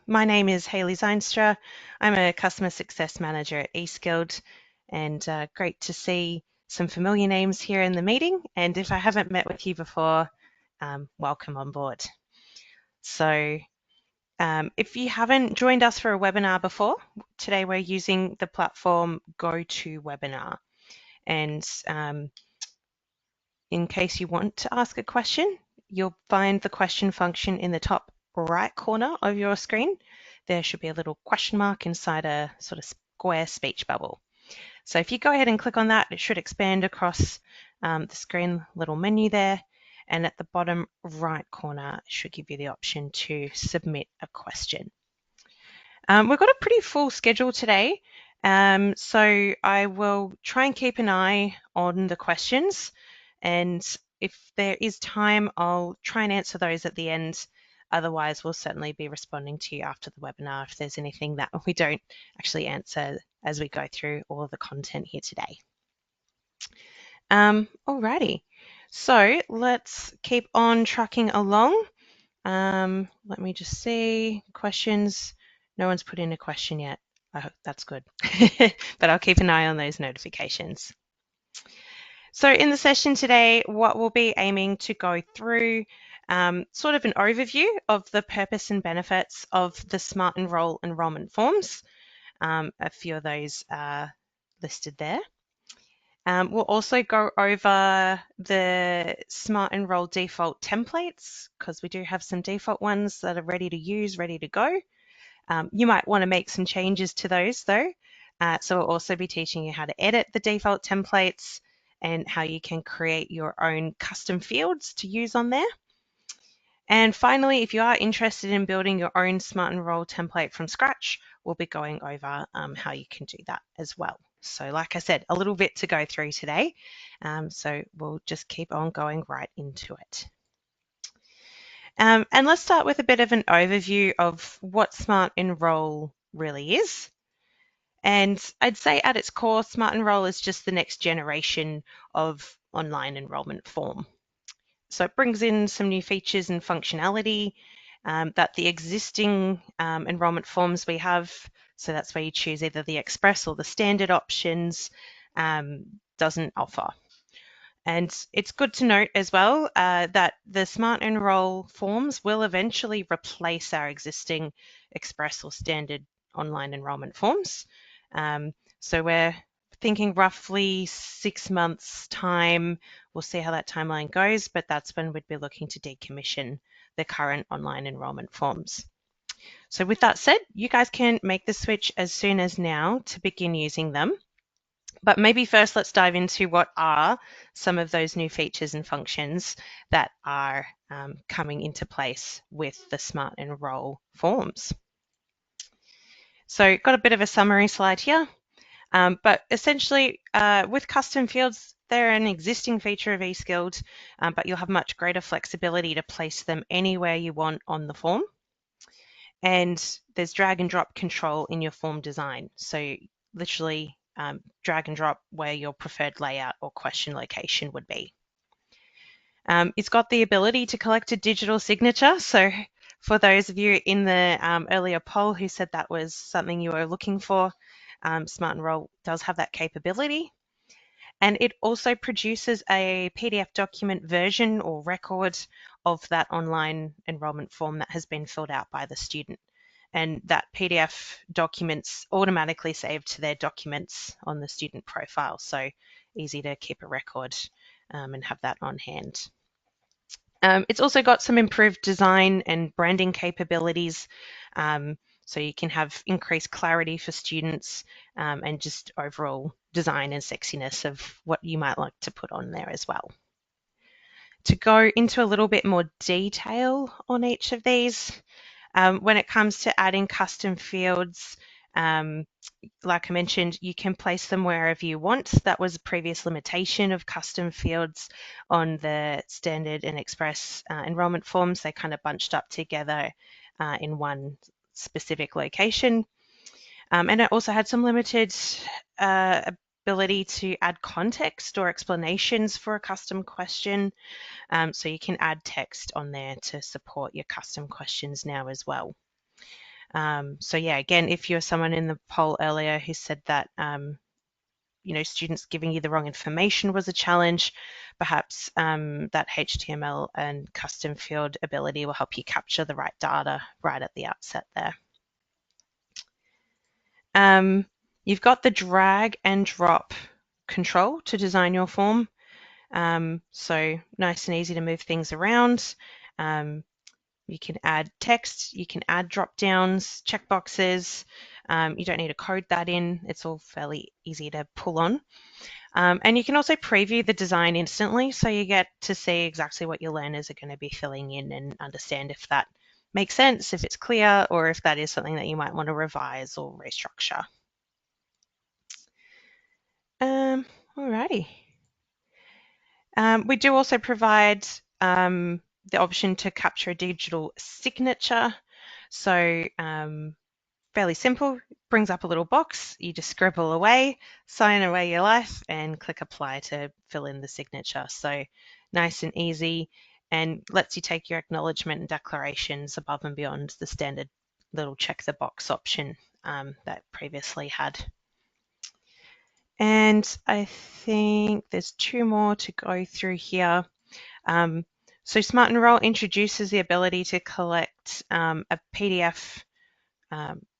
My name is 𝗿𝗲𝗰𝗲. I'm a Customer Success Manager at eSkilled, and great to see some familiar names here in the meeting. And if I haven't met with you before, welcome on board. So if you haven't joined us for a webinar before, today we're using the platform GoToWebinar. And in case you want to ask a question, you'll find the question function in the top right corner of your screen. There should be a little question mark inside a sort of square speech bubble. So if you go ahead and click on that, it should expand across the screen, little menu there. And at the bottom right corner, it should give you the option to submit a question. We've got a pretty full schedule today. So I will try and keep an eye on the questions. And if there is time, I'll try and answer those at the end. Otherwise, we'll certainly be responding to you after the webinar if there's anything that we don't actually answer as we go through all of the content here today. Alrighty, so let's keep on trucking along. Let me just see, questions. No one's put in a question yet. I hope that's good, but I'll keep an eye on those notifications. So in the session today, what we'll be aiming to go through sort of an overview of the purpose and benefits of the Smart Enrol enrollment forms. A few of those are listed there. We'll also go over the Smart Enrol default templates, because we do have some default ones that are ready to use, ready to go. You might want to make some changes to those though. So we'll also be teaching you how to edit the default templates and how you can create your own custom fields to use on there. And finally, if you are interested in building your own Smart Enrol template from scratch, we'll be going over how you can do that as well. So like I said, a little bit to go through today. So we'll just keep on going right into it. And let's start with a bit of an overview of what Smart Enrol really is. And I'd say at its core, Smart Enrol is just the next generation of online enrolment form. So it brings in some new features and functionality that the existing enrolment forms we have, so that's where you choose either the express or the standard options, doesn't offer. And it's good to note as well that the Smart Enrol forms will eventually replace our existing express or standard online enrolment forms. So we're thinking roughly 6 months time. We'll see how that timeline goes, but that's when we'd be looking to decommission the current online enrolment forms. So with that said, you guys can make the switch as soon as now to begin using them. But maybe first let's dive into what are some of those new features and functions that are coming into place with the Smart Enrol forms. So got a bit of a summary slide here, but essentially with custom fields, they're an existing feature of eSkilled, but you'll have much greater flexibility to place them anywhere you want on the form. And there's drag and drop control in your form design. So literally drag and drop where your preferred layout or question location would be. It's got the ability to collect a digital signature. So for those of you in the earlier poll who said that was something you were looking for, Smart Enrol does have that capability. And it also produces a PDF document version or record of that online enrolment form that has been filled out by the student. And that PDF document's automatically saved to their documents on the student profile. So easy to keep a record and have that on hand. It's also got some improved design and branding capabilities. So you can have increased clarity for students and just overall design and sexiness of what you might like to put on there as well. To go into a little bit more detail on each of these, when it comes to adding custom fields, like I mentioned, you can place them wherever you want. That was a previous limitation of custom fields on the standard and express enrolment forms. They kind of bunched up together in one specific location. And it also had some limited ability to add context or explanations for a custom question. So you can add text on there to support your custom questions now as well. So yeah, again, if you're someone in the poll earlier who said that students giving you the wrong information was a challenge, perhaps that HTML and custom field ability will help you capture the right data right at the outset there. You've got the drag and drop control to design your form. So nice and easy to move things around. You can add text, you can add drop downs, checkboxes. You don't need to code that in. It's all fairly easy to pull on. And you can also preview the design instantly, so you get to see exactly what your learners are going to be filling in and understand if that makes sense, if it's clear, or if that is something that you might want to revise or restructure. Alrighty. We do also provide the option to capture a digital signature. So fairly simple, brings up a little box, you just scribble away, sign away your life and click apply to fill in the signature. So nice and easy, and lets you take your acknowledgement and declarations above and beyond the standard little check the box option that previously had. And I think there's two more to go through here. So Smart Enrol introduces the ability to collect a PDF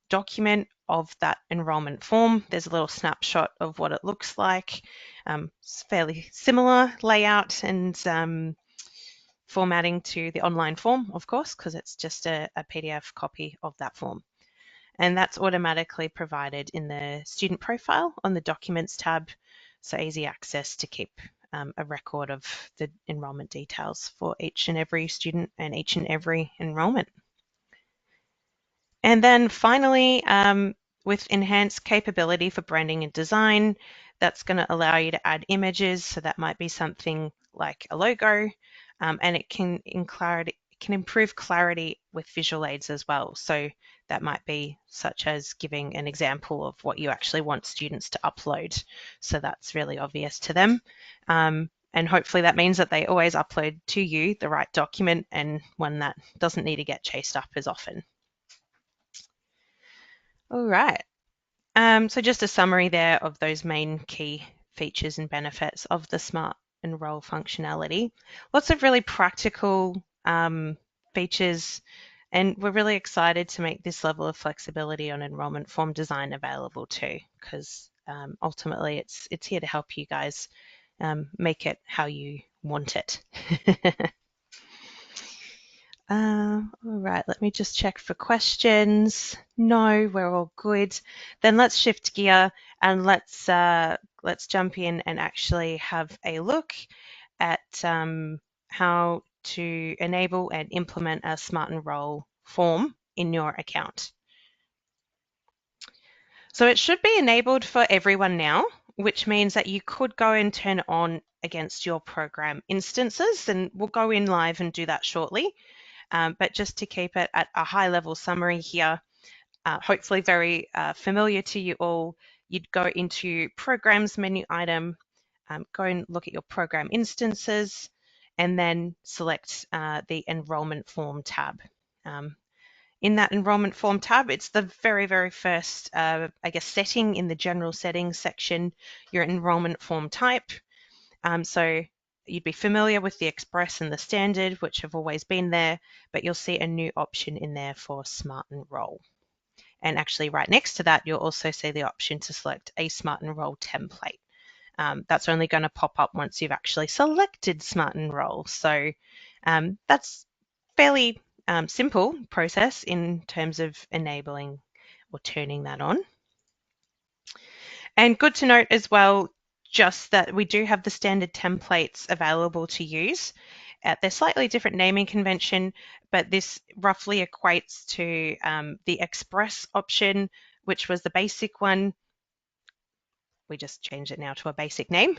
document of that enrolment form. There's a little snapshot of what it looks like. It's fairly similar layout and formatting to the online form, of course, because it's just a PDF copy of that form. And that's automatically provided in the student profile on the Documents tab, so easy access to keep a record of the enrolment details for each and every student and each and every enrolment. And then finally, with enhanced capability for branding and design, that's going to allow you to add images. So that might be something like a logo, and it can improve clarity with visual aids as well. So that might be such as giving an example of what you actually want students to upload. So that's really obvious to them. And hopefully that means that they always upload to you the right document and one that doesn't need to get chased up as often. All right. So just a summary there of those main key features and benefits of the Smart Enrol functionality. Lots of really practical features, and we're really excited to make this level of flexibility on enrolment form design available too, because ultimately it's here to help you guys make it how you want it. All right, let me just check for questions. No, we're all good. Then let's shift gear and let's jump in and actually have a look at how to enable and implement a Smart Enrol form in your account. So it should be enabled for everyone now, which means that you could go and turn it on against your program instances, and we'll go in live and do that shortly. But just to keep it at a high level summary here, hopefully very familiar to you all, you'd go into Programs menu item, go and look at your program instances, and then select the Enrolment Form tab. In that Enrolment Form tab, it's the very, very first, setting in the General Settings section, your Enrolment Form type. So you'd be familiar with the Express and the Standard, which have always been there, but you'll see a new option in there for Smart Enrol. And actually right next to that, you'll also see the option to select a Smart Enrol template. That's only going to pop up once you've actually selected Smart Enrol. So that's fairly simple process in terms of enabling or turning that on. And good to note as well, just that we do have the standard templates available to use. They're slightly different naming convention, but this roughly equates to the Express option, which was the basic one. We just changed it now to a basic name.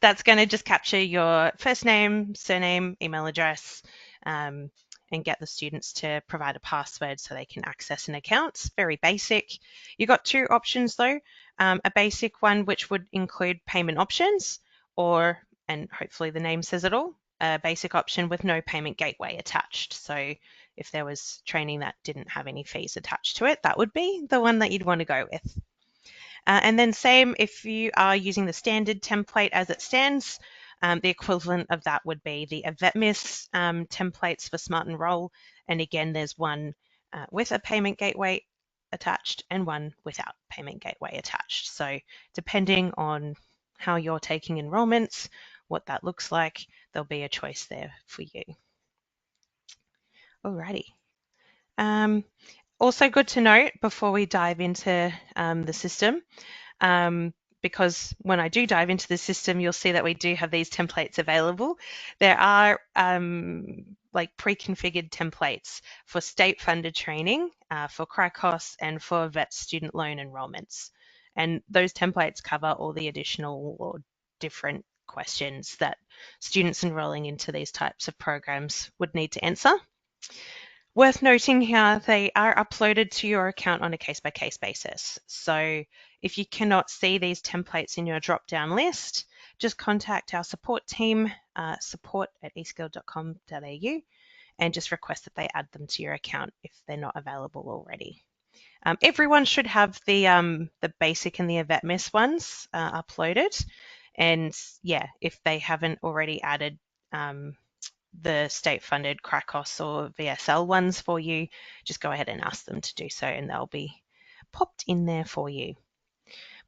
That's going to just capture your first name, surname, email address, and get the students to provide a password so they can access an account. It's very basic. You've got two options though, a basic one which would include payment options, or, and hopefully the name says it all, a basic option with no payment gateway attached. So if there was training that didn't have any fees attached to it, that would be the one that you'd want to go with. And then same if you are using the standard template as it stands, the equivalent of that would be the 𝗿𝗲𝗰𝗵 templates for Smart Enrol. And again, there's one with a payment gateway attached and one without payment gateway attached. So depending on how you're taking enrollments, what that looks like, there'll be a choice there for you. Alrighty. Also good to note before we dive into the system, because when I do dive into the system, you'll see that we do have these templates available. There are like pre-configured templates for state-funded training, for 𝗁𝗁 and for VET student loan enrollments. And those templates cover all the additional or different questions that students enrolling into these types of programs would need to answer. Worth noting here, they are uploaded to your account on a case-by-case basis. So if you cannot see these templates in your drop-down list, just contact our support team, support@eSkilled.com.au, and just request that they add them to your account if they're not available already. Everyone should have the basic and the 𝗿𝗏𝗰𝗵 ones uploaded. And yeah, if they haven't already added the state-funded 𝗁𝗁 or VSL ones for you, just go ahead and ask them to do so and they'll be popped in there for you.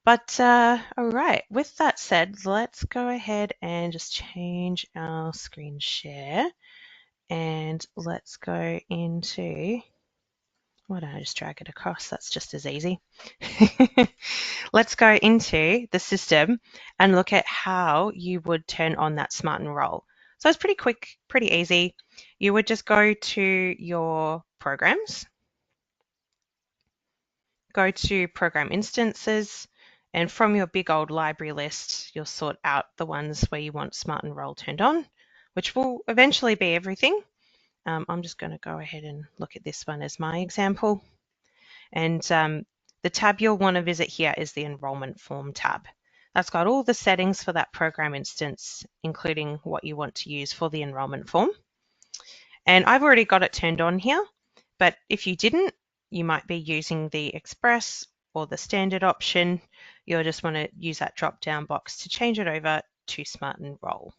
But all right, with that said, let's go ahead and just change our screen share and let's go into, why don't I just drag it across? That's just as easy. Let's go into the system and look at how you would turn on that Smart Enrol. So it's pretty quick, pretty easy. You would just go to your programs, go to program instances, and from your big old library list, you'll sort out the ones where you want Smart Enrol turned on, which will eventually be everything. I'm just going to go ahead and look at this one as my example. And the tab you'll want to visit here is the Enrolment Form tab. That's got all the settings for that program instance, including what you want to use for the enrolment form. And I've already got it turned on here, but if you didn't, you might be using the Express or the standard option. You'll just want to use that drop-down box to change it over to Smart Enrol.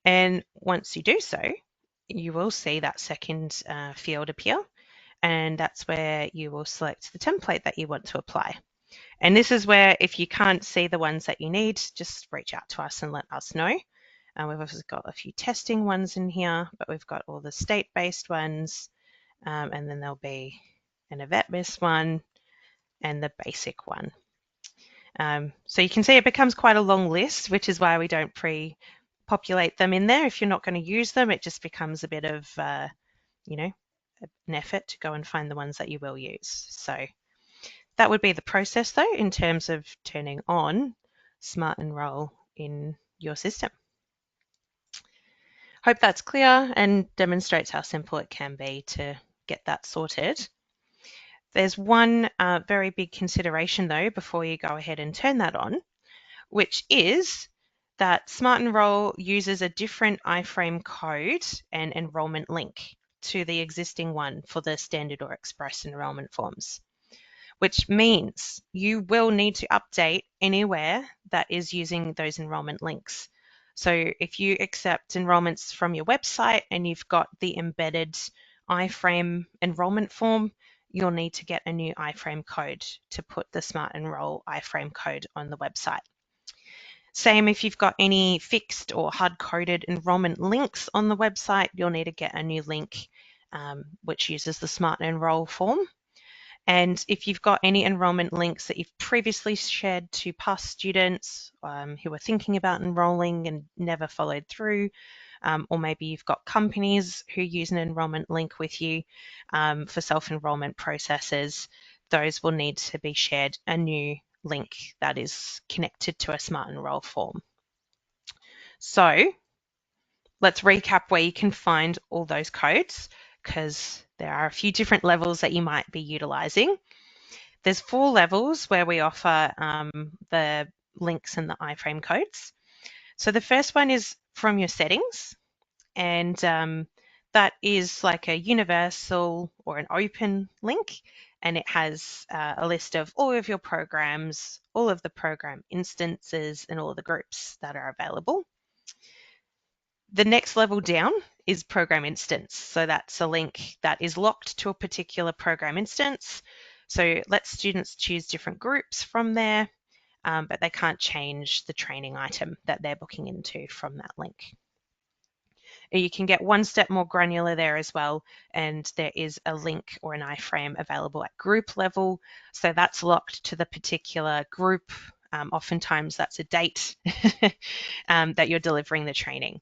And once you do so, you will see that second field appear, and that's where you will select the template that you want to apply. And this is where, if you can't see the ones that you need, just reach out to us and let us know. We've also got a few testing ones in here, but we've got all the state-based ones, and then there'll be an 𝗿𝗏𝗰𝗵 one and the basic one. So you can see it becomes quite a long list, which is why we don't pre-populate them in there. If you're not going to use them, it just becomes a bit of, you know, an effort to go and find the ones that you will use. So that would be the process, though, in terms of turning on Smart Enrol in your system. Hope that's clear and demonstrates how simple it can be to get that sorted. There's one very big consideration, though, before you go ahead and turn that on, which is that Smart Enrol uses a different iframe code and enrolment link to the existing one for the standard or express enrolment forms, which means you will need to update anywhere that is using those enrolment links. So if you accept enrollments from your website and you've got the embedded iframe enrolment form, you'll need to get a new iframe code to put the Smart Enrol iframe code on the website. Same if you've got any fixed or hard-coded enrolment links on the website, you'll need to get a new link which uses the Smart Enrol form. And if you've got any enrolment links that you've previously shared to past students who are thinking about enrolling and never followed through, or maybe you've got companies who use an enrolment link with you for self-enrollment processes, those will need to be shared a new link that is connected to a Smart Enrol form. So let's recap where you can find all those codes, because there are a few different levels that you might be utilizing. There's 4 levels where we offer the links and the iframe codes. So the first one is from your settings, and that is like a universal or an open link, and it has a list of all of your programs, all of the program instances, and all of the groups that are available. The next level down is program instance. So that's a link that is locked to a particular program instance. So it lets students choose different groups from there, but they can't change the training item that they're booking into from that link. You can get one step more granular there as well, and there is a link or an iframe available at group level. So that's locked to the particular group. Oftentimes that's a date that you're delivering the training.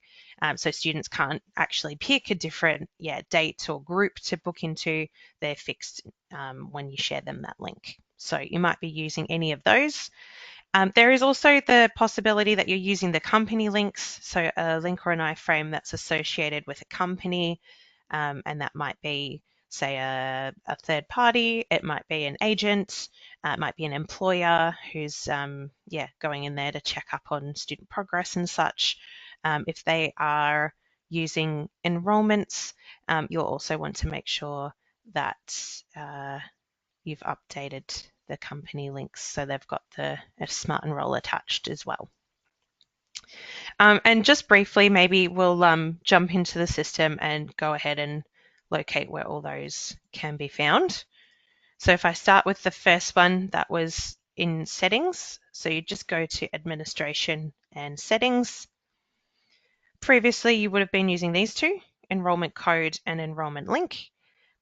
So students can't actually pick a different date or group to book into. They're fixed when you share them that link. So you might be using any of those. There is also the possibility that you're using the company links, so a link or an iframe that's associated with a company, and that might be, say, a third party, it might be an agent, it might be an employer who's going in there to check up on student progress and such. If they are using enrolments, you'll also want to make sure that you've updated the company links so they've got the Smart Enrol attached as well. And just briefly, maybe we'll jump into the system and go ahead and locate where all those can be found. So if I start with the first one, that was in settings. So you just go to administration and settings. Previously, you would have been using these two, enrollment code and enrollment link.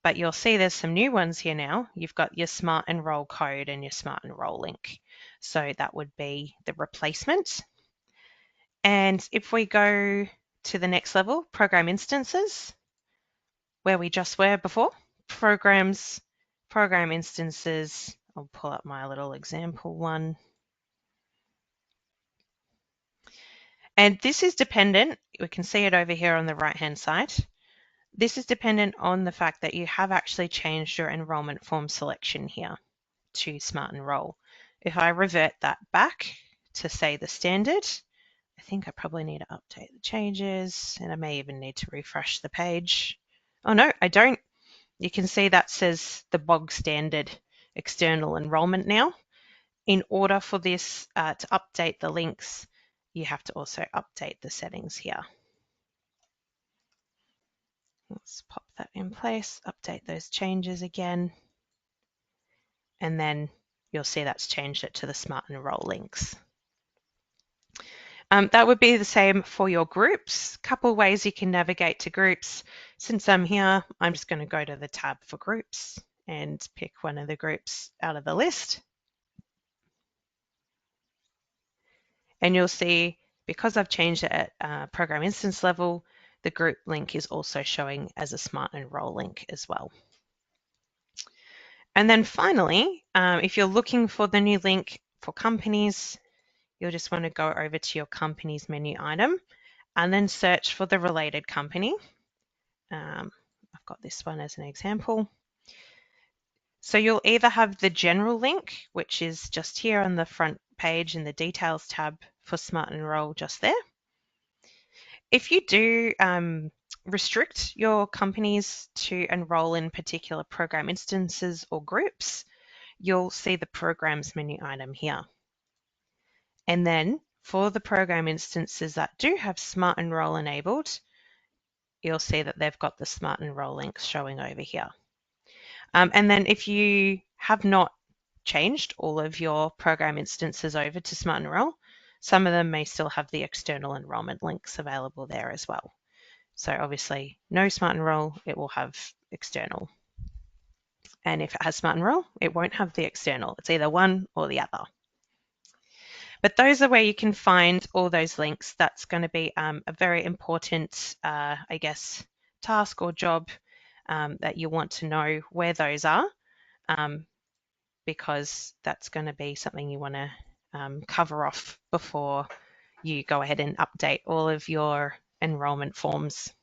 But you'll see there's some new ones here now. You've got your Smart Enrol code and your Smart Enrol link. So that would be the replacement. And if we go to the next level, program instances, where we just were before, program instances, I'll pull up my little example one. And this is dependent, we can see it over here on the right-hand side. This is dependent on the fact that you have actually changed your enrolment form selection here to Smart Enrol. If I revert that back to, say, the standard, I think I probably need to update the changes, and I may even need to refresh the page. Oh no, I don't. You can see that says the bog standard external enrolment now. In order for this to update the links, you have to also update the settings here. Let's pop that in place, update those changes again, and then you'll see that's changed it to the Smart Enrol links. That would be the same for your groups. Couple ways you can navigate to groups. Since I'm here, I'm just going to go to the tab for groups and pick one of the groups out of the list. And you'll see, because I've changed it at program instance level, the group link is also showing as a Smart Enrol link as well. And then finally, if you're looking for the new link for companies, you'll just want to go over to your companies menu item and then search for the related company. I've got this one as an example. So you'll either have the general link, which is just here on the front page in the details tab for Smart Enrol just there. If you do restrict your companies to enroll in particular program instances or groups, you'll see the programs menu item here. And then for the program instances that do have Smart Enrol enabled, you'll see that they've got the Smart Enrol links showing over here. And then if you have not changed all of your program instances over to Smart Enrol, some of them may still have the external enrolment links available there as well. So obviously no Smart Enrol, it will have external. And if it has Smart Enrol, it won't have the external. It's either one or the other. But those are where you can find all those links. That's going to be a very important, I guess, task or job that you want to know where those are, because that's going to be something you want to cover off before you go ahead and update all of your enrolment forms.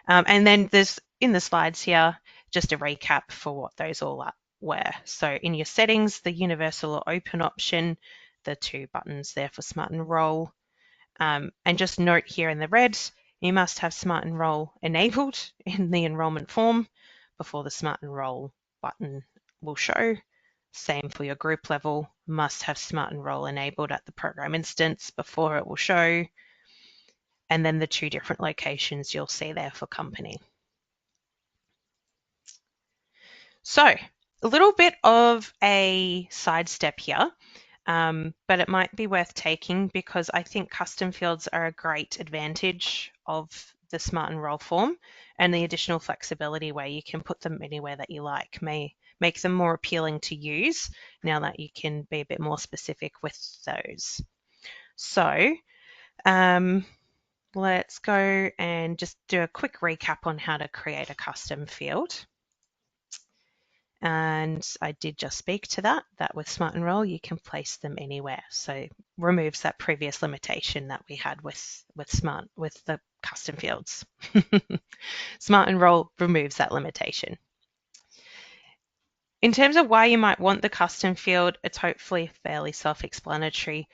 And then there's in the slides here just a recap for what those all were. So in your settings, the universal or open option, the two buttons there for Smart Enrol. And just note here in the red, You must have Smart Enrol enabled in the enrolment form before the Smart Enrol button will show. Same for your group level, must have Smart Enrol enabled at the program instance before it will show. And then the 2 different locations you'll see there for company. So a little bit of a sidestep here, but it might be worth taking because I think custom fields are a great advantage of the Smart Enrol form, and the additional flexibility where you can put them anywhere that you like may make them more appealing to use now that you can be a bit more specific with those. So let's go and just do a quick recap on how to create a custom field. And I did just speak to that with Smart Enrol, you can place them anywhere. So removes that previous limitation that we had with the custom fields. Smart Enrol removes that limitation. In terms of why you might want the custom field, it's hopefully fairly self-explanatory.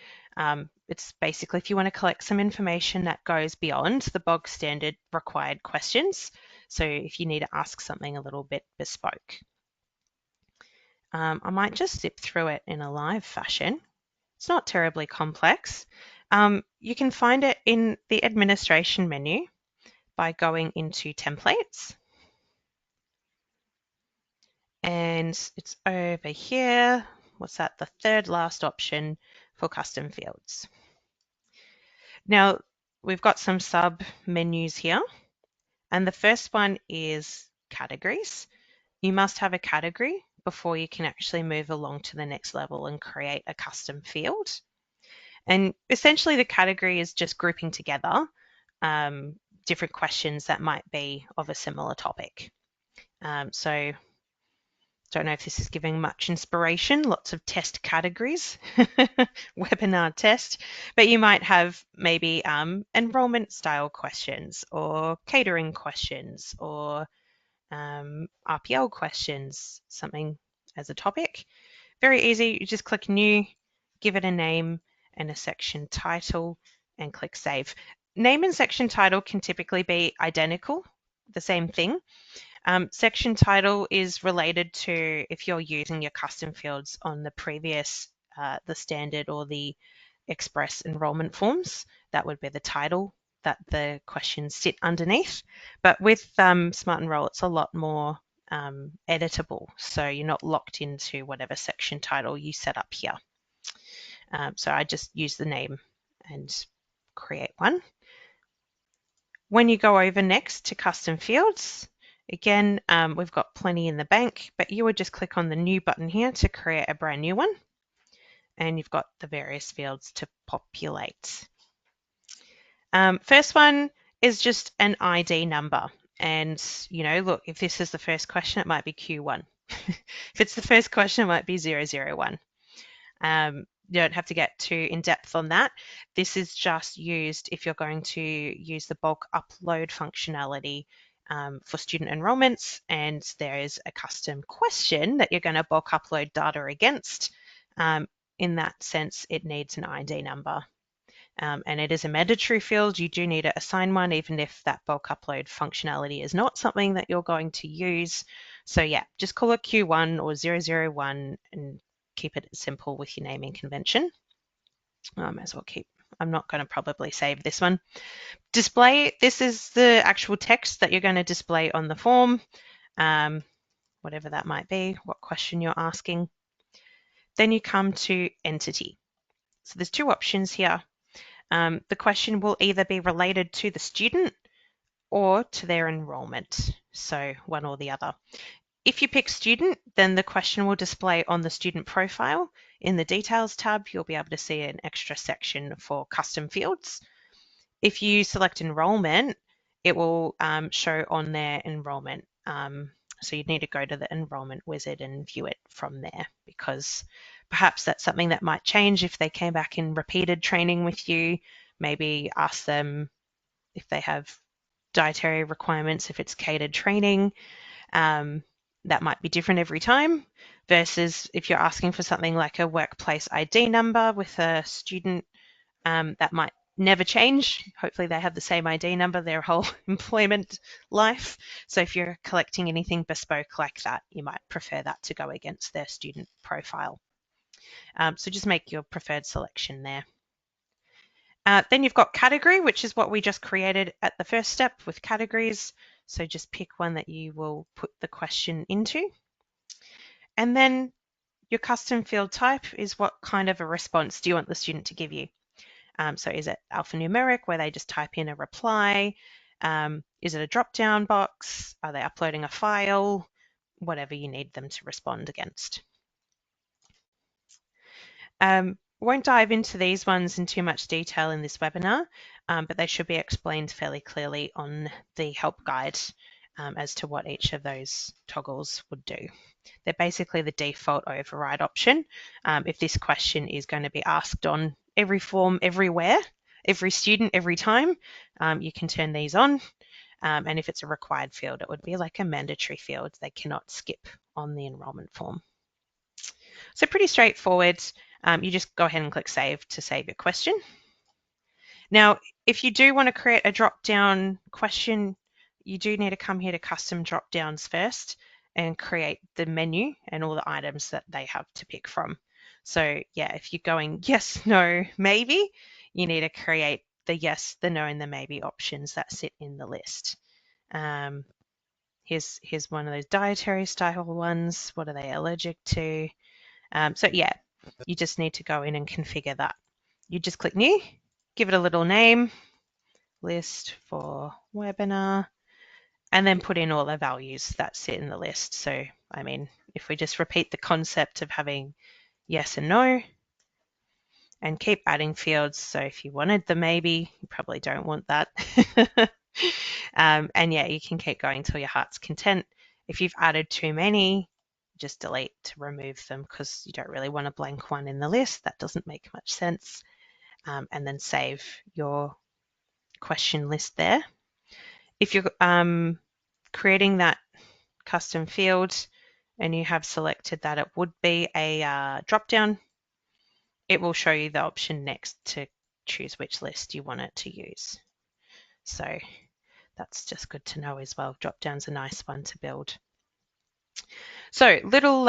It's basically if you want to collect some information that goes beyond the bog standard required questions. So if you need to ask something a little bit bespoke. I might just zip through it in a live fashion. It's not terribly complex. You can find it in the administration menu by going into templates. And it's over here. What's that? The 3rd last option for custom fields. Now, we've got some sub menus here. And the first one is categories. You must have a category before you can actually move along to the next level and create a custom field. And essentially the category is just grouping together different questions that might be of a similar topic. So don't know if this is giving much inspiration, lots of test categories, webinar test, but you might have maybe enrollment style questions or catering questions or RPL questions, something as a topic. Very easy, you just click new, give it a name and a section title and click save. Name and section title can typically be identical, the same thing. Section title is related to if you're using your custom fields on the previous, the standard or the express enrolment forms, that would be the title that the questions sit underneath. But with Smart Enrol, it's a lot more editable. So you're not locked into whatever section title you set up here. So I just use the name and create one. When you go over next to custom fields, again, we've got plenty in the bank, but you would just click on the new button here to create a brand new one. And you've got the various fields to populate. First one is just an ID number. And, you know, look, if this is the first question, it might be Q1. If it's the first question, it might be 001. You don't have to get too in depth on that. This is just used if you're going to use the bulk upload functionality for student enrollments, and there is a custom question that you're going to bulk upload data against. In that sense, it needs an ID number. And it is a mandatory field. You do need to assign one, even if that bulk upload functionality is not something that you're going to use. So yeah, just call it Q1 or 001 and keep it simple with your naming convention. I might as well keep, I'm not going to probably save this one. Display, this is the actual text that you're going to display on the form, whatever that might be, what question you're asking. Then you come to entity. So there's 2 options here. The question will either be related to the student or to their enrolment, so one or the other. If you pick student, then the question will display on the student profile. In the details tab, you'll be able to see an extra section for custom fields. If you select enrolment, it will show on their enrolment. So you'd need to go to the enrolment wizard and view it from there, because perhaps that's something that might change if they came back in repeated training with you. Maybe ask them if they have dietary requirements, if it's catered training. That might be different every time, versus if you're asking for something like a workplace ID number with a student, that might never change. Hopefully they have the same ID number their whole employment life. So if you're collecting anything bespoke like that, you might prefer that to go against their student profile. So just make your preferred selection there. Then you've got category, which is what we just created at the first step with categories. So just pick one that you will put the question into. And then your custom field type is what kind of a response do you want the student to give you? So is it alphanumeric where they just type in a reply? Is it a drop-down box? Are they uploading a file? Whatever you need them to respond against. Won't dive into these ones in too much detail in this webinar, but they should be explained fairly clearly on the help guide as to what each of those toggles would do. They're basically the default override option. If this question is going to be asked on every form, everywhere, every student, every time, you can turn these on. And if it's a required field, it would be like a mandatory field. They cannot skip on the enrolment form. So pretty straightforward. You just go ahead and click save to save your question. Now, if you do want to create a drop-down question, you do need to come here to custom drop-downs first and create the menu and all the items that they have to pick from. So yeah, if you're going yes, no, maybe, you need to create the yes, the no, and the maybe options that sit in the list. Here's one of those dietary style ones. What are they allergic to? So yeah, you just need to go in and configure that. You just click new, give it a little name, list for webinar, and then put in all the values that sit in the list. So, I mean, if we just repeat the concept of having yes and no, and keep adding fields. So if you wanted the maybe, you probably don't want that. And yeah, you can keep going till your heart's content. If you've added too many, just delete to remove them because you don't really want a blank one in the list. That doesn't make much sense. And then save your question list there. If you're creating that custom field and you have selected that it would be a drop-down, it will show you the option next to choose which list you want it to use. So that's just good to know as well. Drop-down's a nice one to build. So little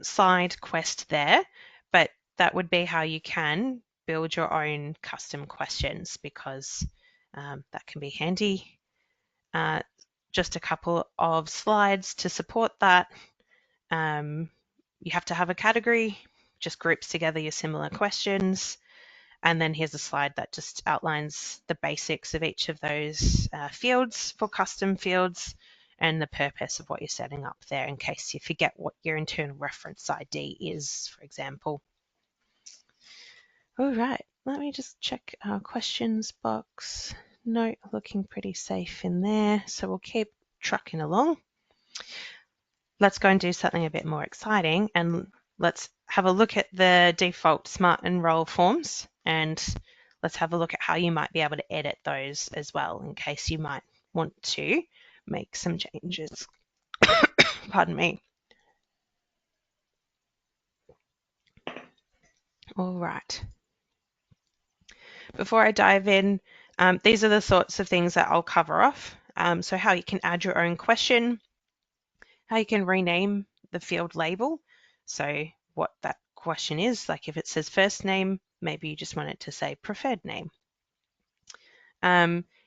side quest there, but that would be how you can build your own custom questions because that can be handy. Just a couple of slides to support that. You have to have a category, just groups together your similar questions. And then here's a slide that just outlines the basics of each of those fields for custom fields and the purpose of what you're setting up there in case you forget what your internal reference ID is, for example. All right, let me just check our questions box. No, looking pretty safe in there. So we'll keep trucking along. Let's go and do something a bit more exciting and let's have a look at the default Smart Enrol Forms and let's have a look at how you might be able to edit those as well in case you might want to make some changes. Pardon me. All right. Before I dive in, these are the sorts of things that I'll cover off. So how you can add your own question, how you can rename the field label. So what that question is, like if it says first name, maybe you just want it to say preferred name.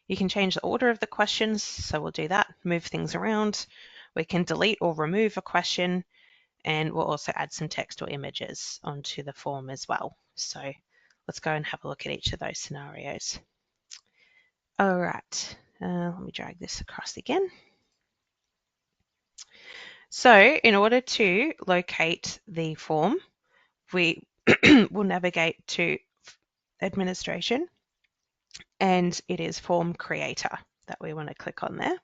You can change the order of the questions, so we'll do that, move things around. We can delete or remove a question, and we'll also add some text or images onto the form as well. So let's go and have a look at each of those scenarios. All right, let me drag this across again. So in order to locate the form, we will navigate to administration and it is form creator that we want to click on there.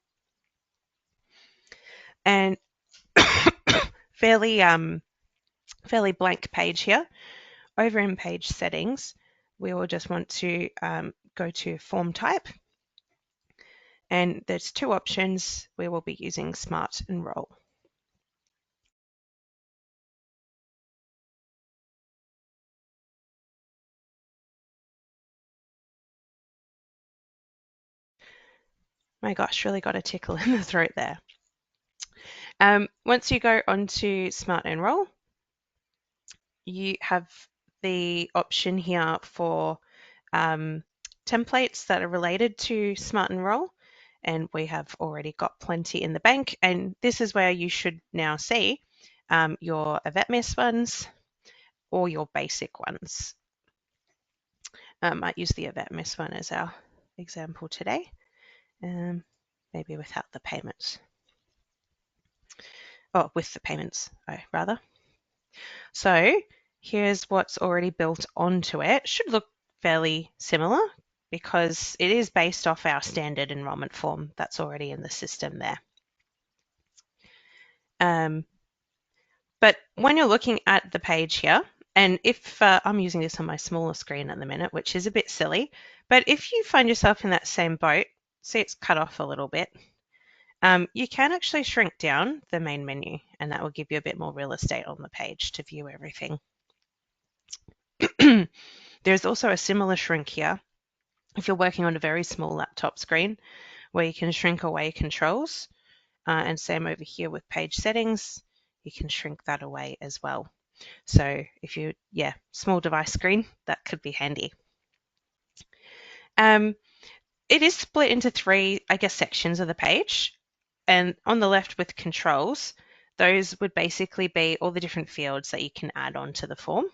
And fairly blank page here. Over in page settings, we will just want to go to form type. And there's two options. We will be using Smart Enrol. My gosh, really got a tickle in the throat there. Once you go onto Smart Enrol, you have the option here for templates that are related to Smart Enrol, and we have already got plenty in the bank, and this is where you should now see your 𝗿𝗏𝗰𝗵 ones or your basic ones. I might use the 𝗿𝗏𝗰𝗵 one as our example today, maybe without the payments. Oh, with the payments, rather. So here's what's already built onto it. Should look fairly similar because it is based off our standard enrolment form that's already in the system there. But when you're looking at the page here, and if I'm using this on my smaller screen at the minute, which is a bit silly, but if you find yourself in that same boat, see it's cut off a little bit, you can actually shrink down the main menu, and that will give you a bit more real estate on the page to view everything. There's also a similar shrink here if you're working on a very small laptop screen where you can shrink away controls, and same over here with page settings, you can shrink that away as well. So if you, small device screen, that could be handy. It is split into three, sections of the page. And on the left with controls, those would basically be all the different fields that you can add onto the form.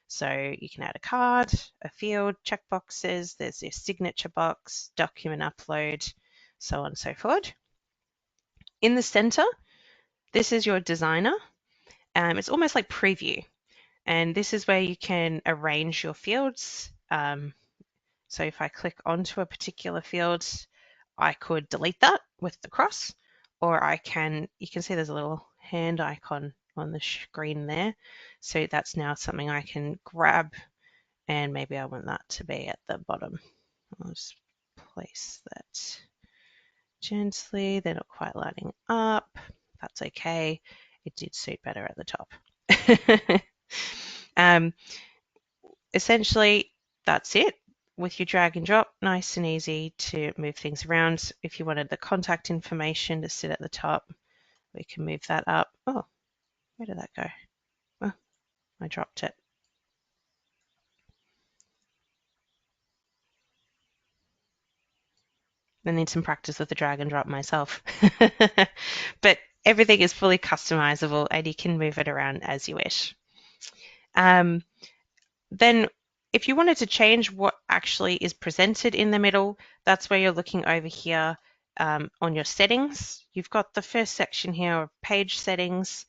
So you can add a card, a field, checkboxes, there's your signature box, document upload, so on and so forth. In the center, this is your designer. It's almost like preview. And this is where you can arrange your fields. So if I click onto a particular field, I could delete that with the cross, or you can see there's a little hand icon on the screen there. So that's now something I can grab, and maybe I want that to be at the bottom. I'll just place that gently. They're not quite lining up. That's okay. It did suit better at the top. Essentially, that's it. With your drag and drop, nice and easy to move things around. If you wanted the contact information to sit at the top, we can move that up. Oh, where did that go? Oh, I dropped it. I need some practice with the drag and drop myself. But everything is fully customizable and you can move it around as you wish. Then if you wanted to change what actually is presented in the middle, that's where you're looking over here on your settings. You've got the first section here of page settings,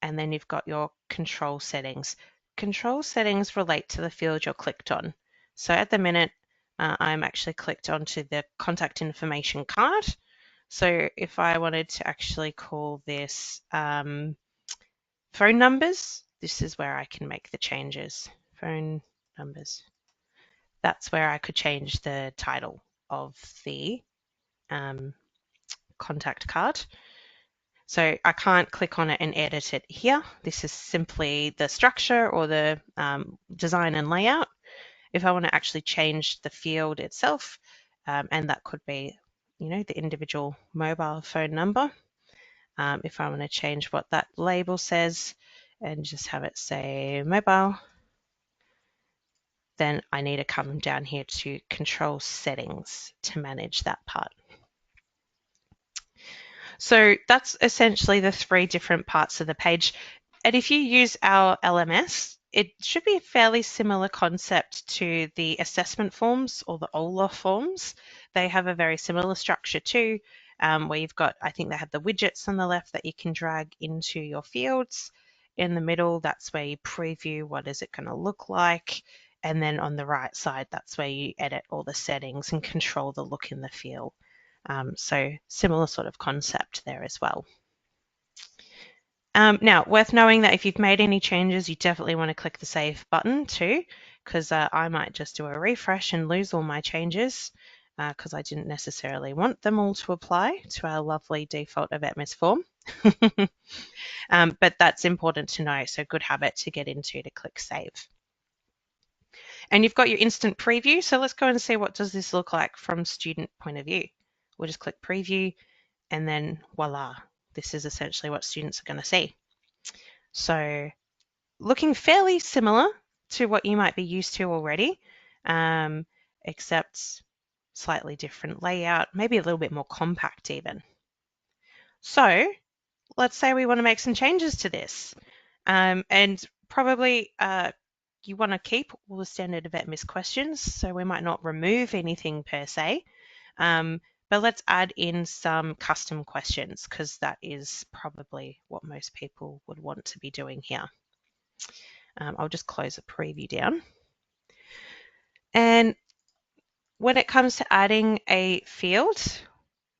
and then you've got your control settings. Control settings relate to the field you're clicked on. So at the minute, I'm actually clicked onto the contact information card. So if I wanted to actually call this phone numbers, this is where I can make the changes. Phone numbers. That's where I could change the title of the contact card. So I can't click on it and edit it here. This is simply the structure or the design and layout. If I want to actually change the field itself, and that could be, the individual mobile phone number. If I want to change what that label says and just have it say mobile, then I need to come down here to control settings to manage that part. So that's essentially the three different parts of the page. And if you use our LMS, it should be a fairly similar concept to the assessment forms or the 𝗿𝗲𝗰𝗆 forms. They have a very similar structure too, where you've got, I think they have the widgets on the left that you can drag into your fields. In the middle, that's where you preview what is it going to look like. And then on the right side, that's where you edit all the settings and control the look and the feel. So similar sort of concept there as well. Now, worth knowing that if you've made any changes, you definitely want to click the save button too, because I might just do a refresh and lose all my changes because I didn't necessarily want them all to apply to our lovely default 𝗿𝗏𝗰𝗵 form. But that's important to know, so good habit to get into to click save. And you've got your instant preview, so let's go and see what does this look like from student point of view. We'll just click preview, and then voila, this is essentially what students are going to see. So looking fairly similar to what you might be used to already, except slightly different layout, maybe a little bit more compact even. So let's say we want to make some changes to this, and probably you want to keep all the standard 𝗿𝗏 questions, so we might not remove anything per se, but let's add in some custom questions because that is probably what most people would want to be doing here. I'll just close the preview down. And when it comes to adding a field,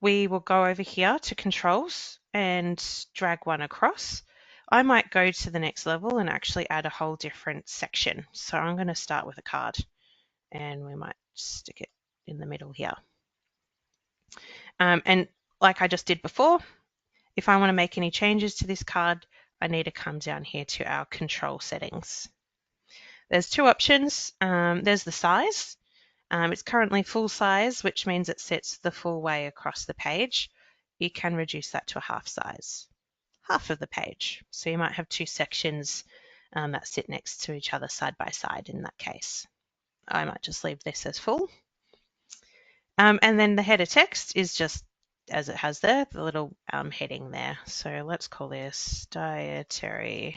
we will go over here to controls and drag one across. I might go to the next level and actually add a whole different section. So I'm going to start with a card, and we might stick it in the middle here. And like I just did before, if I want to make any changes to this card, I need to come down here to our control settings. There's two options. There's the size. It's currently full size, which means it sits the full way across the page. You can reduce that to a half size, half of the page. So you might have two sections that sit next to each other side by side in that case. I might just leave this as full. And then the header text is just as it has there, the little heading there. So let's call this dietary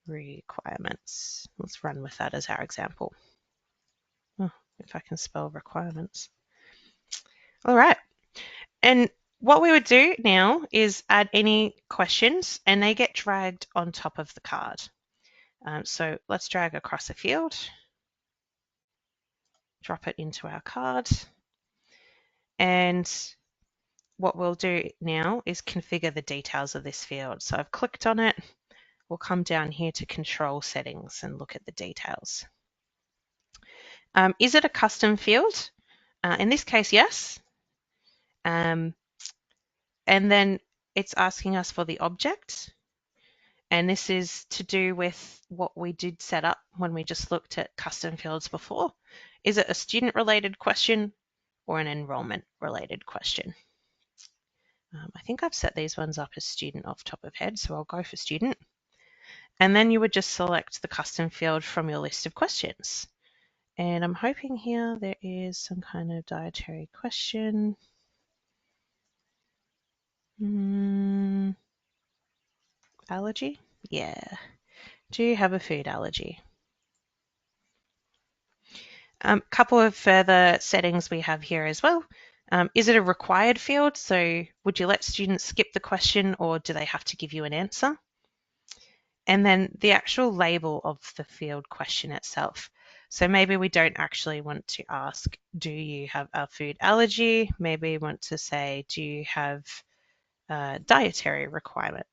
requirements. Let's run with that as our example. Oh, if I can spell requirements. All right. And what we would do now is add any questions, and they get dragged on top of the card. So let's drag across a field, drop it into our card. And what we'll do now is configure the details of this field. So I've clicked on it. We'll come down here to control settings and look at the details. Is it a custom field? In this case, yes. And then it's asking us for the object. And this is to do with what we did set up when we just looked at custom fields before. Is it a student-related question or an enrollment-related question? I think I've set these ones up as student off top of head, so I'll go for student. And then you would just select the custom field from your list of questions. And I'm hoping here there is some kind of dietary question. Allergy? Yeah. Do you have a food allergy? Couple of further settings we have here as well. Is it a required field? So would you let students skip the question, or do they have to give you an answer? And then the actual label of the field question itself. So maybe we don't actually want to ask, do you have a food allergy? Maybe we want to say, do you have a dietary requirement?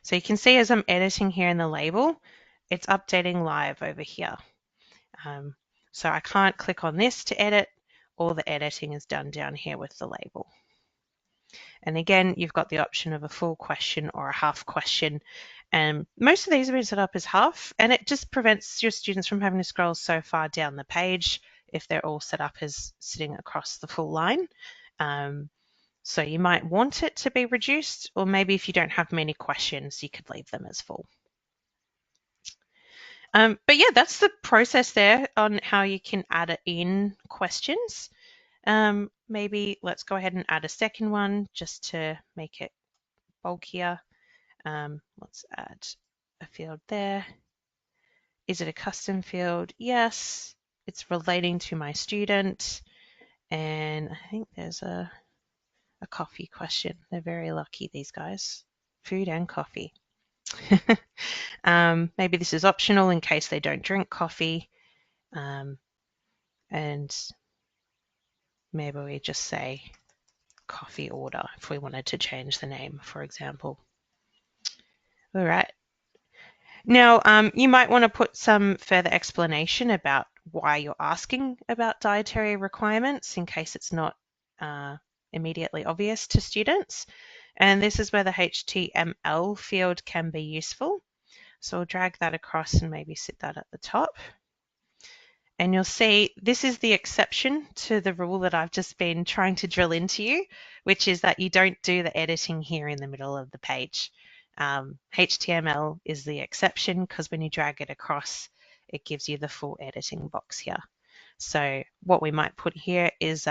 So you can see as I'm editing here in the label, it's updating live over here. So I can't click on this to edit. All the editing is done down here with the label. And again, you've got the option of a full question or a half question. And most of these have been set up as half, and it just prevents your students from having to scroll so far down the page if they're all set up as sitting across the full line. So you might want it to be reduced, or maybe if you don't have many questions, you could leave them as full. But yeah, that's the process there on how you can add in questions. Maybe let's go ahead and add a second one just to make it bulkier. Let's add a field there. Is it a custom field? Yes, it's relating to my student. And I think there's a coffee question. They're very lucky, these guys. Food and coffee. Maybe this is optional in case they don't drink coffee. And maybe we just say coffee order if we wanted to change the name, for example. All right. Now, you might want to put some further explanation about why you're asking about dietary requirements in case it's not immediately obvious to students. And this is where the HTML field can be useful. So we'll drag that across and maybe sit that at the top. And you'll see this is the exception to the rule that I've just been trying to drill into you, which is that you don't do the editing here in the middle of the page. HTML is the exception because when you drag it across, it gives you the full editing box here. So what we might put here is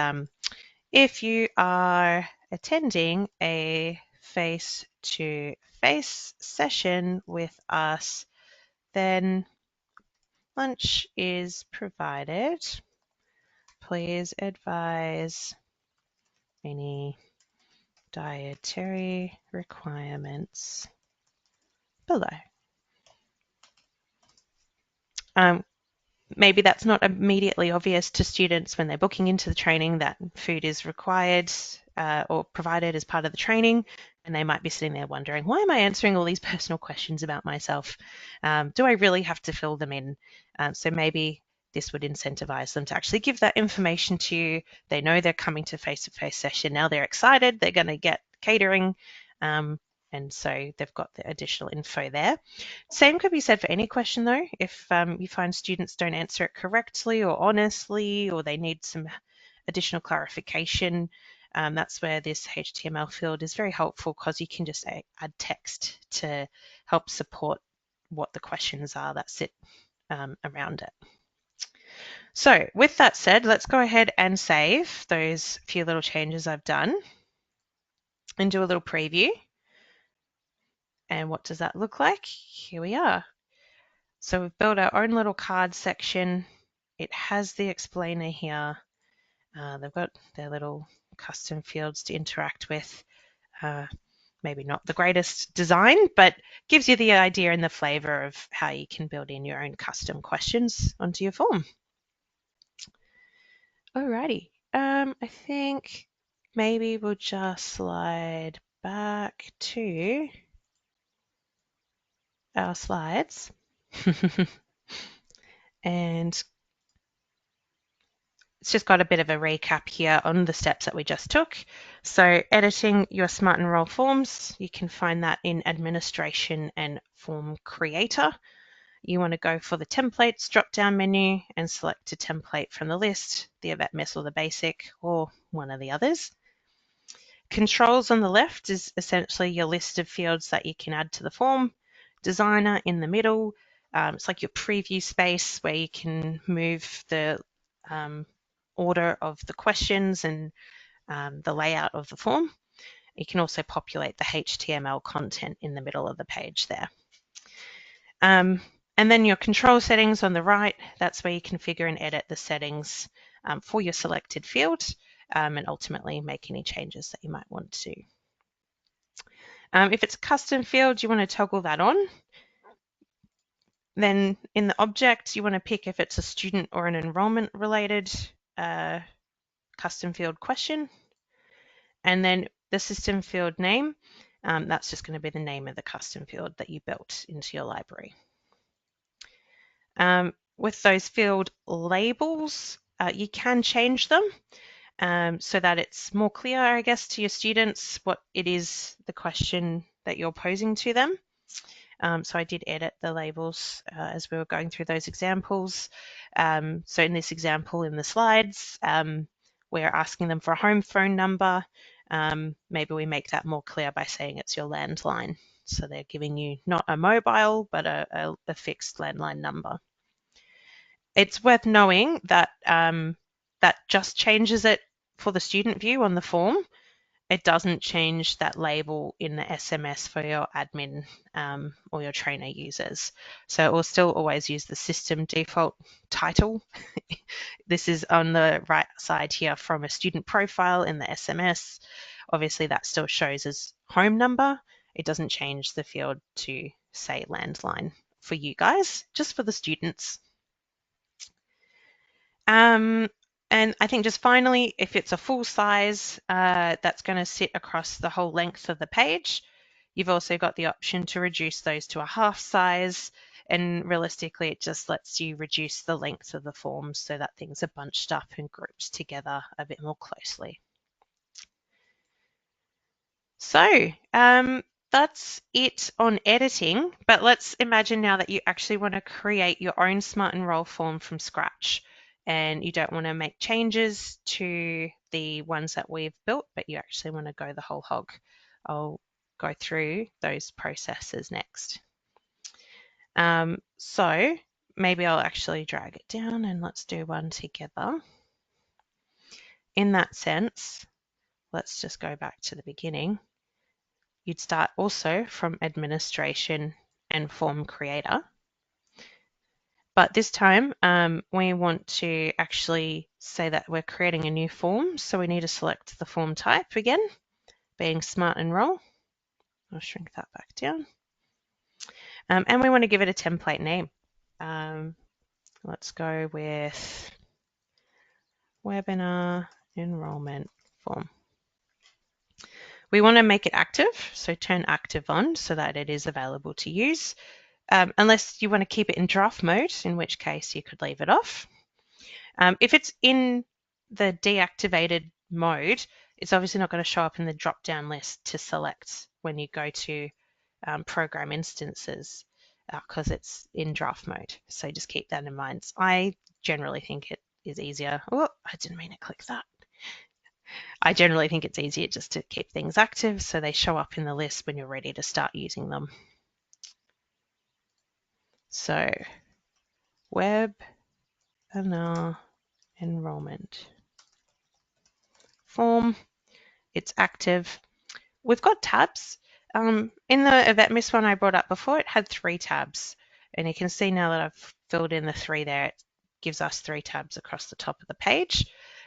if you are attending a face-to-face session with us, then lunch is provided. Please advise any dietary requirements below. Maybe that's not immediately obvious to students when they're booking into the training that food is required or provided as part of the training, and they might be sitting there wondering, why am I answering all these personal questions about myself? Do I really have to fill them in? So maybe this would incentivize them to actually give that information to you. They know they're coming to face-to-face session. Now they're excited. They're going to get catering. And so they've got the additional info there. Same could be said for any question though. If you find students don't answer it correctly or honestly, or they need some additional clarification, that's where this HTML field is very helpful because you can just add text to help support what the questions are that sit around it. So with that said, let's go ahead and save those few little changes I've done and do a little preview. And what does that look like? Here we are. So we've built our own little card section. It has the explainer here. They've got their little custom fields to interact with. Maybe not the greatest design, but gives you the idea and the flavor of how you can build in your own custom questions onto your form. Alrighty, I think maybe we'll just slide back to our slides and it's just got a bit of a recap here on the steps that we just took. So editing your Smart Enrol forms, you can find that in Administration and Form Creator. You want to go for the Templates drop-down menu and select a template from the list, the 𝗿𝗲𝗰 or the basic, or one of the others. Controls on the left is essentially your list of fields that you can add to the form. Designer in the middle, it's like your preview space where you can move the order of the questions and the layout of the form. You can also populate the HTML content in the middle of the page there. And then your control settings on the right, that's where you configure and edit the settings for your selected field and ultimately make any changes that you might want to. If it's a custom field, you want to toggle that on. Then in the object, you want to pick if it's a student or an enrollment related custom field question. And then the system field name, that's just going to be the name of the custom field that you built into your library. With those field labels, you can change them so that it's more clear, I guess, to your students what it is, the question that you're posing to them. So I did edit the labels as we were going through those examples. So in this example in the slides, we're asking them for a home phone number. Maybe we make that more clear by saying it's your landline. So they're giving you not a mobile, but a fixed landline number. It's worth knowing that that just changes it for the student view on the form. It doesn't change that label in the SMS for your admin or your trainer users. So it will still always use the system default title. This is on the right side here from a student profile in the SMS. Obviously that still shows as home number. It doesn't change the field to say landline for you guys, just for the students. And I think just finally, if it's a full size, that's going to sit across the whole length of the page. You've also got the option to reduce those to a half size, and realistically, it just lets you reduce the length of the forms so that things are bunched up and grouped together a bit more closely. So that's it on editing, but let's imagine now that you actually want to create your own Smart Enrol form from scratch. and you don't want to make changes to the ones that we've built, but you actually want to go the whole hog. I'll go through those processes next. So maybe I'll actually drag it down and let's do one together. In that sense, let's just go back to the beginning. You'd start also from administration and form creator. But this time we want to actually say that we're creating a new form. So we need to select the form type again, being Smart Enrol. I'll shrink that back down. And we want to give it a template name. Let's go with webinar enrollment form. We want to make it active, so turn active on so that it is available to use. Unless you want to keep it in draft mode, in which case you could leave it off. If it's in the deactivated mode, it's obviously not going to show up in the drop-down list to select when you go to program instances because it's in draft mode. So just keep that in mind. I generally think it is easier. Oh, I didn't mean to click that. I generally think it's easier just to keep things active so they show up in the list when you're ready to start using them. So webinar enrollment form, it's active. We've got tabs. In the 𝗿𝗏𝗰 one I brought up before, it had 3 tabs. And you can see now that I've filled in the 3 there, it gives us 3 tabs across the top of the page.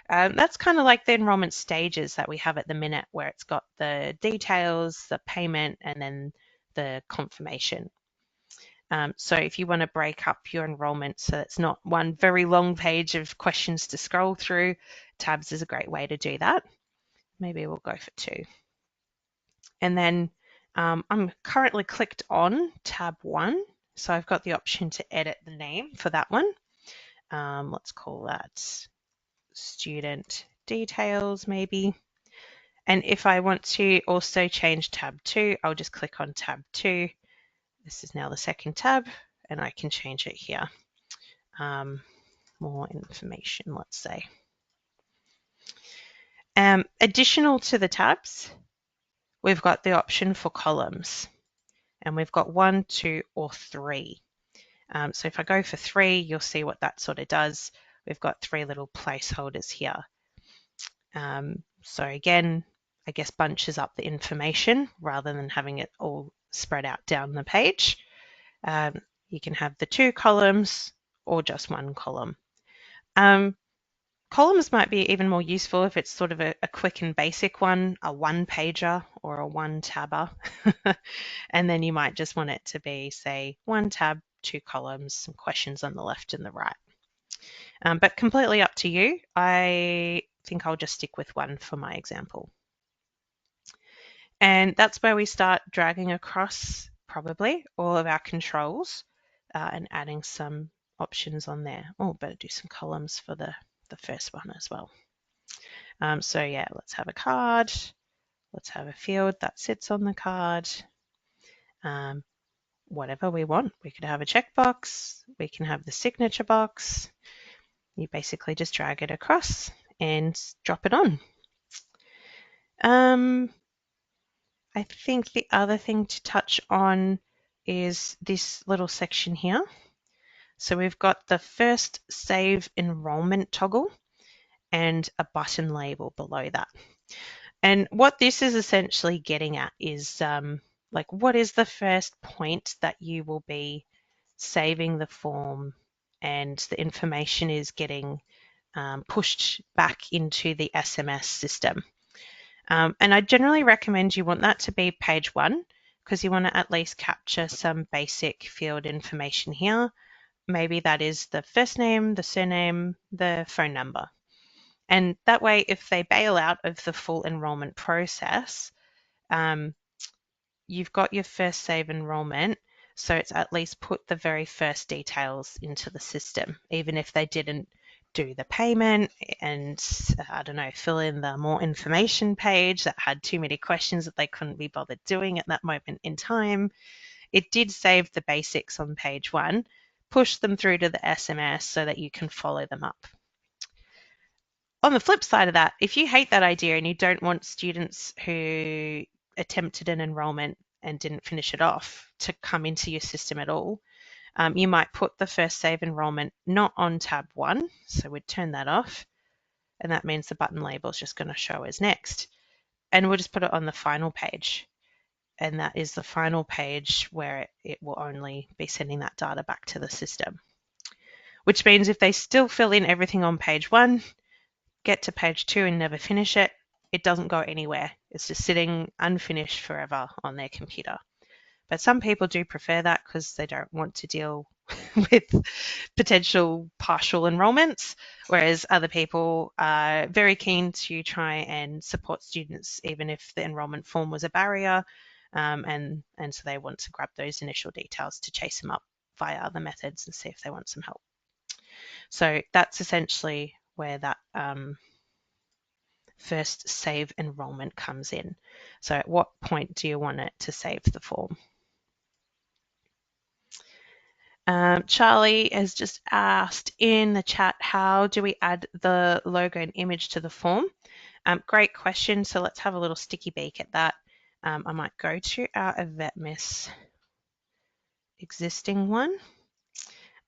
That's kind of like the enrollment stages that we have at the minute, where it's got the details, the payment, and then the confirmation. So if you want to break up your enrollment so it's not one very long page of questions to scroll through, tabs is a great way to do that. Maybe we'll go for 2. And then I'm currently clicked on tab 1, so I've got the option to edit the name for that one. Let's call that student details maybe. And if I want to also change tab 2, I'll just click on tab 2. This is now the second tab, and I can change it here. More information, let's say. Additional to the tabs, we've got the option for columns, and we've got 1, 2, or 3. So if I go for 3, you'll see what that sort of does. We've got 3 little placeholders here. So again, I guess bunches up the information rather than having it all spread out down the page. You can have the 2 columns or just 1 column. Columns might be even more useful if it's sort of a quick and basic one, a 1-pager or a 1-tabber. And then you might just want it to be, say, 1 tab, 2 columns, some questions on the left and the right. But completely up to you. I think I'll just stick with 1 for my example. And that's where we start dragging across probably all of our controls and adding some options on there. Oh, better do some columns for the first one as well. So yeah, let's have a card. Let's have a field that sits on the card. Whatever we want. We could have a checkbox. We can have the signature box. You basically just drag it across and drop it on. I think the other thing to touch on is this little section here. So we've got the first save enrollment toggle and a button label below that. And what this is essentially getting at is like, what is the first point that you will be saving the form and the information is getting pushed back into the SMS system. And I generally recommend you want that to be page 1 because you want to at least capture some basic field information here. Maybe that is the first name, the surname, the phone number. And that way, if they bail out of the full enrollment process, you've got your first save enrollment, so it's at least put the very first details into the system, even if they didn't do the payment and, I don't know, fill in the more information page that had too many questions that they couldn't be bothered doing at that moment in time. It did save the basics on page 1, push them through to the SMS so that you can follow them up. On the flip side of that, if you hate that idea and you don't want students who attempted an enrolment and didn't finish it off to come into your system at all, you might put the first save enrolment not on tab 1, so we'd turn that off, and that means the button label is just going to show as next. And we'll just put it on the final page, and that is the final page where it will only be sending that data back to the system. Which means if they still fill in everything on page 1, get to page 2 and never finish it, it doesn't go anywhere. It's just sitting unfinished forever on their computer. But some people do prefer that because they don't want to deal with potential partial enrolments, whereas other people are very keen to try and support students even if the enrolment form was a barrier, and so they want to grab those initial details to chase them up via other methods and see if they want some help. So that's essentially where that first save enrolment comes in. So at what point do you want it to save the form? Charlie has just asked in the chat, how do we add the logo and image to the form? Great question. So let's have a little sticky beak at that. I might go to our 𝗿𝗲𝗰𝗵 existing one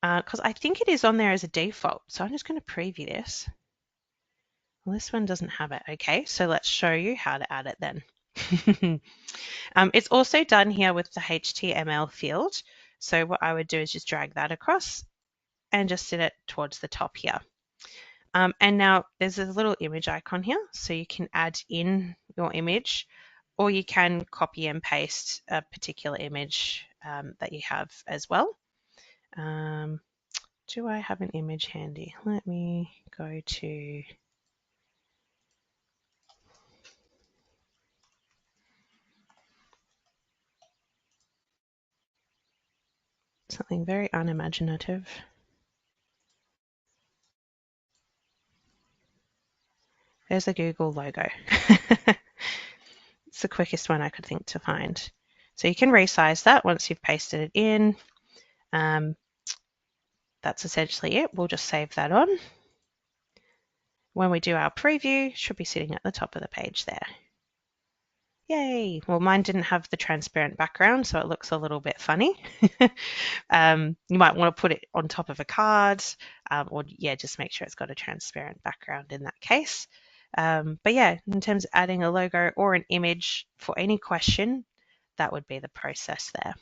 because I think it is on there as a default. So I'm just going to preview this. Well, this one doesn't have it. Okay, so let's show you how to add it then. It's also done here with the HTML field. So what I would do is just drag that across and just sit it towards the top here. And now there's a little image icon here, so you can add in your image, or you can copy and paste a particular image that you have as well. Do I have an image handy? Let me go to something very unimaginative. There's a Google logo. It's the quickest one I could think to find. So you can resize that once you've pasted it in. That's essentially it. We'll just save that on. When we do our preview, it should be sitting at the top of the page there. Yay! Well, mine didn't have the transparent background, so it looks a little bit funny. You might want to put it on top of a card, or yeah, just make sure it's got a transparent background in that case. But yeah, in terms of adding a logo or an image for any question, that would be the process there.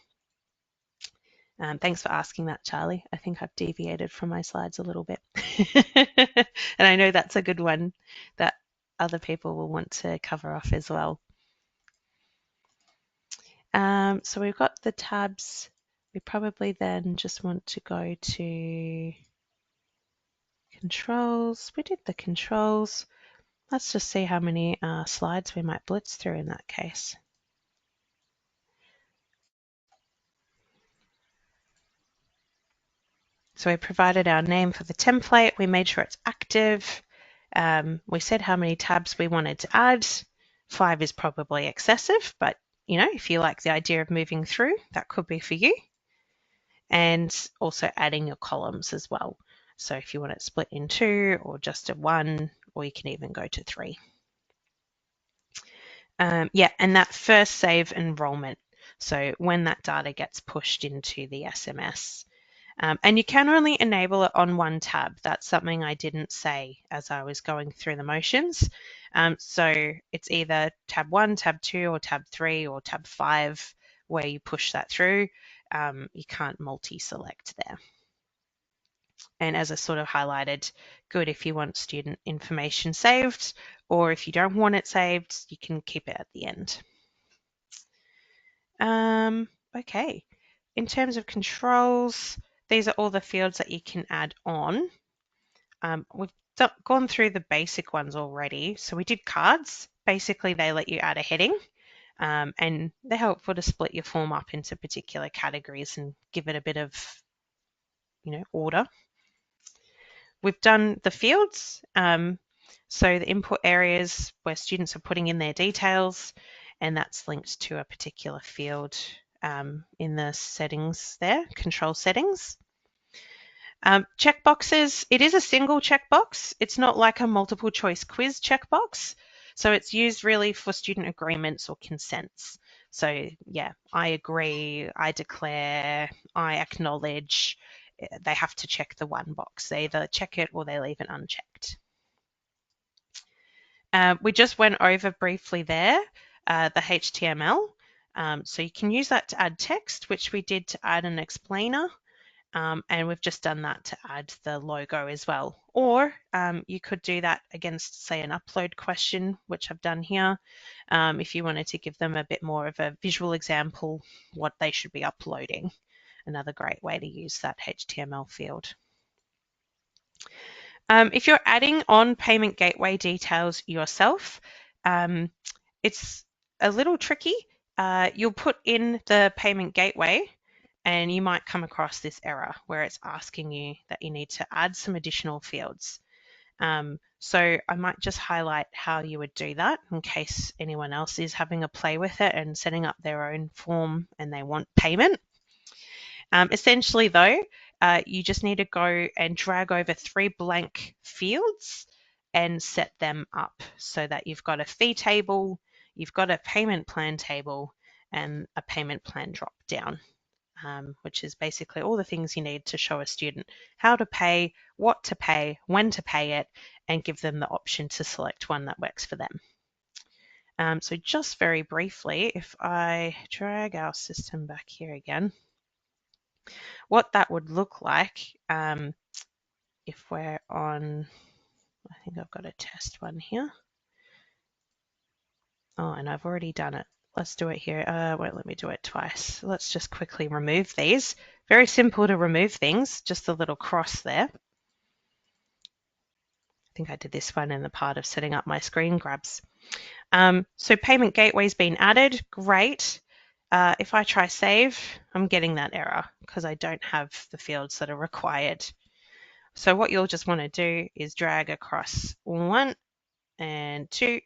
Thanks for asking that, Charlie. I think I've deviated from my slides a little bit. And I know that's a good one that other people will want to cover off as well. So we've got the tabs. We probably then just want to go to controls. We did the controls. Let's just see how many slides we might blitz through in that case. So we provided our name for the template. We made sure it's active. We said how many tabs we wanted to add. 5 is probably excessive, but you know, if you like the idea of moving through, that could be for you. And also adding your columns as well. So if you want it split in 2 or just a 1, or you can even go to 3. Yeah, and that first save enrolment. So when that data gets pushed into the SMS. And you can only enable it on one tab. That's something I didn't say as I was going through the motions. So it's either tab 1, tab 2, or tab 3, or tab 5 where you push that through. You can't multi-select there. And as I sort of highlighted, good if you want student information saved, or if you don't want it saved, you can keep it at the end. Okay, in terms of controls, these are all the fields that you can add on. We've gone through the basic ones already. So we did cards. Basically, they let you add a heading, and they're helpful to split your form up into particular categories and give it a bit of, you know, order. We've done the fields. So the input areas where students are putting in their details, and that's linked to a particular field in the settings there, control settings. Checkboxes, it is a single checkbox. It's not like a multiple choice quiz checkbox. So it's used really for student agreements or consents. So yeah, I agree, I declare, I acknowledge. They have to check the one box. They either check it or they leave it unchecked. We just went over briefly there, the HTML. So you can use that to add text, which we did to add an explainer. And we've just done that to add the logo as well. Or you could do that against, say, an upload question, which I've done here, if you wanted to give them a bit more of a visual example what they should be uploading. Another great way to use that HTML field. If you're adding on payment gateway details yourself, it's a little tricky. You'll put in the payment gateway and you might come across this error where it's asking you that you need to add some additional fields. So I might just highlight how you would do that in case anyone else is having a play with it and setting up their own form and they want payment. Essentially though, you just need to go and drag over 3 blank fields and set them up so that you've got a fee table, you've got a payment plan table, and a payment plan drop down. Which is basically all the things you need to show a student how to pay, what to pay, when to pay it, and give them the option to select one that works for them. So just very briefly, if I drag our system back here again, what that would look like if we're on, I think I've got a test one here. Oh, and I've already done it. Let's do it here. Won't let me do it twice. Let's just quickly remove these. Very simple to remove things, just a little cross there. I think I did this one in the part of setting up my screen grabs. So payment gateway's been added, great. If I try save, I'm getting that error because I don't have the fields that are required. So what you'll just want to do is drag across 1 and 2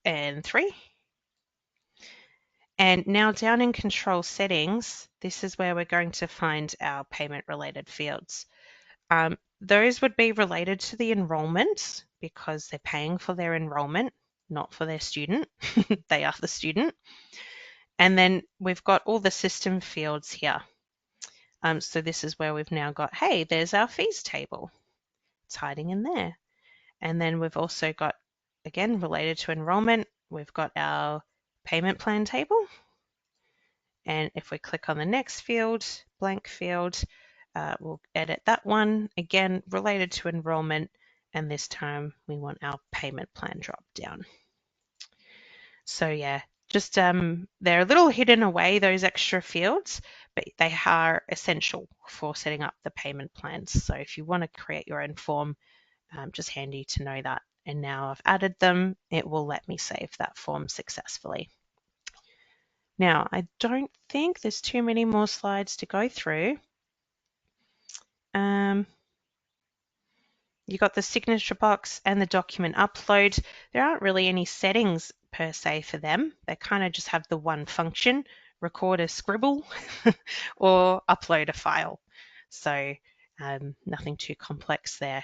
and 3. And now down in control settings, this is where we're going to find our payment related fields. Those would be related to the enrolment because they're paying for their enrolment, not for their student. They are the student. And then we've got all the system fields here. So this is where we've now got, hey, there's our fees table. It's hiding in there. And then we've also got, again, related to enrolment, we've got our payment plan table. And if we click on the next field, blank field, we'll edit that one, again, related to enrolment, and this time we want our payment plan drop down. So yeah, just they're a little hidden away, those extra fields, but they are essential for setting up the payment plans. So if you want to create your own form, just handy to know that. And now I've added them, it will let me save that form successfully. Now, I don't think there's too many more slides to go through. You got the signature box and the document upload. There aren't really any settings per se for them. They kind of just have the one function, record a scribble or upload a file. So nothing too complex there.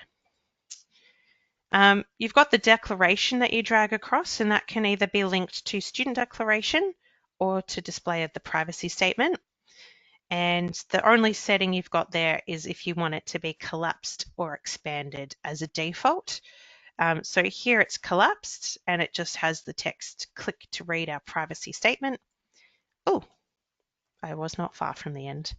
You've got the declaration that you drag across, and that can either be linked to student declaration or to display of the privacy statement. And the only setting you've got there is if you want it to be collapsed or expanded as a default. So here it's collapsed and it just has the text, click to read our privacy statement. Oh, I was not far from the end.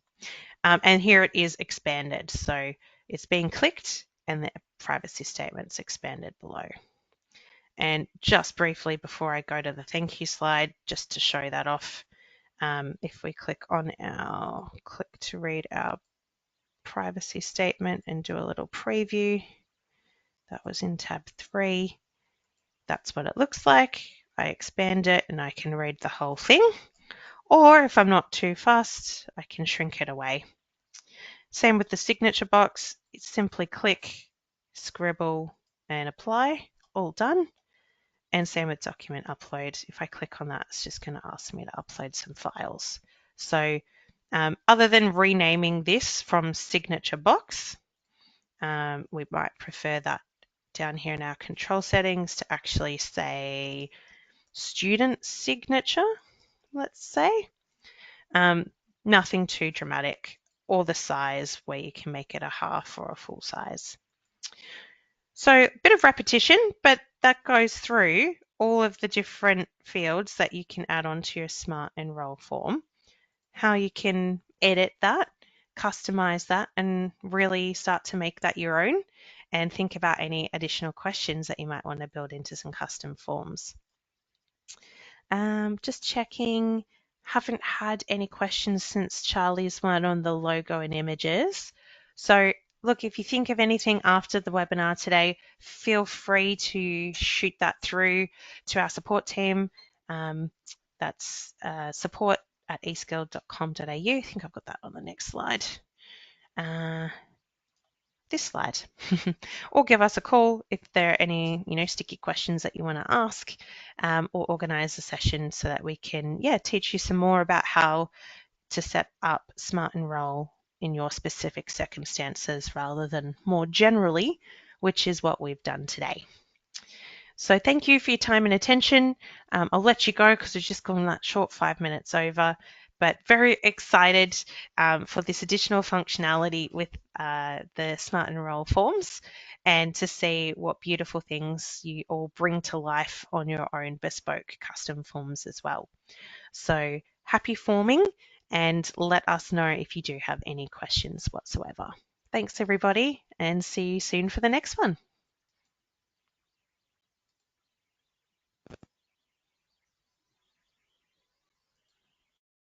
And here it is expanded. So it's being clicked and the privacy statement's expanded below. And just briefly before I go to the thank you slide, just to show that off, if we click on our click to read our privacy statement and do a little preview, that was in tab 3. That's what it looks like. I expand it and I can read the whole thing. Or if I'm not too fast, I can shrink it away. Same with the signature box. It's simply click, scribble, and apply. All done. And same with document upload. If I click on that, it's just going to ask me to upload some files. So other than renaming this from signature box, We might prefer that down here in our control settings to actually say student signature, let's say. Nothing too dramatic, or the size where you can make it a half or a full size. So a bit of repetition, but that goes through all of the different fields that you can add onto your Smart Enrol form, how you can edit that, customize that, and really start to make that your own, and think about any additional questions that you might want to build into some custom forms. Just checking, haven't had any questions since Charlie's one on the logo and images. So look, if you think of anything after the webinar today, feel free to shoot that through to our support team. That's support@eSkilled.com.au. I think I've got that on the next slide. This slide. Or give us a call if there are any sticky questions that you want to ask, or organize a session so that we can teach you some more about how to set up Smart Enrol in your specific circumstances rather than more generally, which is what we've done today. So thank you for your time and attention. I'll let you go because we've just gone that short 5 minutes over, but very excited for this additional functionality with the Smart Enrol forms, and to see what beautiful things you all bring to life on your own bespoke custom forms as well. So happy forming, and let us know if you do have any questions whatsoever. Thanks everybody, and see you soon for the next one.